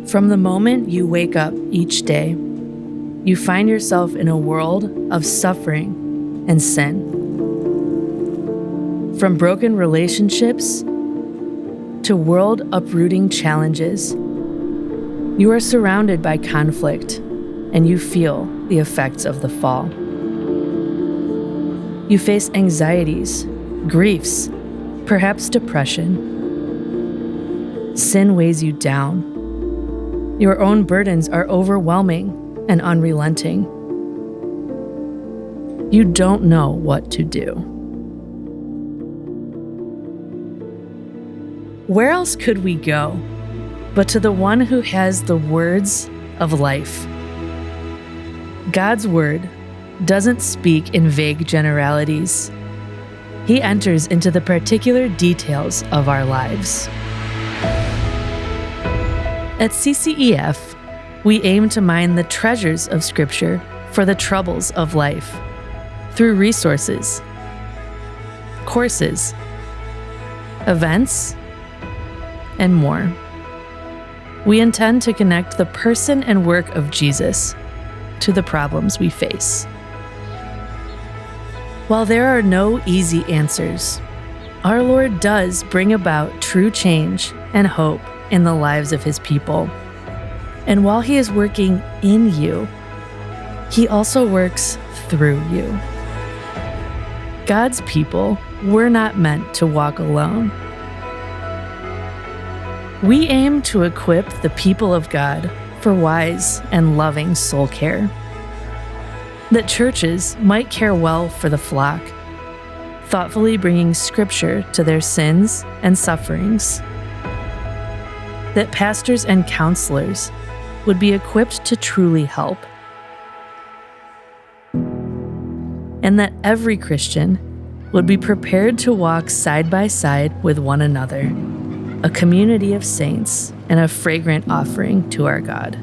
From the moment you wake up each day, you find yourself in a world of suffering and sin. From broken relationships to world-uprooting challenges, you are surrounded by conflict and you feel the effects of the fall. You face anxieties, griefs, perhaps depression. Sin weighs you down. Your own burdens are overwhelming and unrelenting. You don't know what to do. Where else could we go but to the one who has the words of life? God's word doesn't speak in vague generalities. He enters into the particular details of our lives. At CCEF, we aim to mine the treasures of Scripture for the troubles of life through resources, courses, events, and more. We intend to connect the person and work of Jesus to the problems we face. While there are no easy answers, our Lord does bring about true change and hope in the lives of His people. And while He is working in you, He also works through you. God's people were not meant to walk alone. We aim to equip the people of God for wise and loving soul care, that churches might care well for the flock, thoughtfully bringing Scripture to their sins and sufferings, that pastors and counselors would be equipped to truly help, and that every Christian would be prepared to walk side by side with one another, a community of saints and a fragrant offering to our God.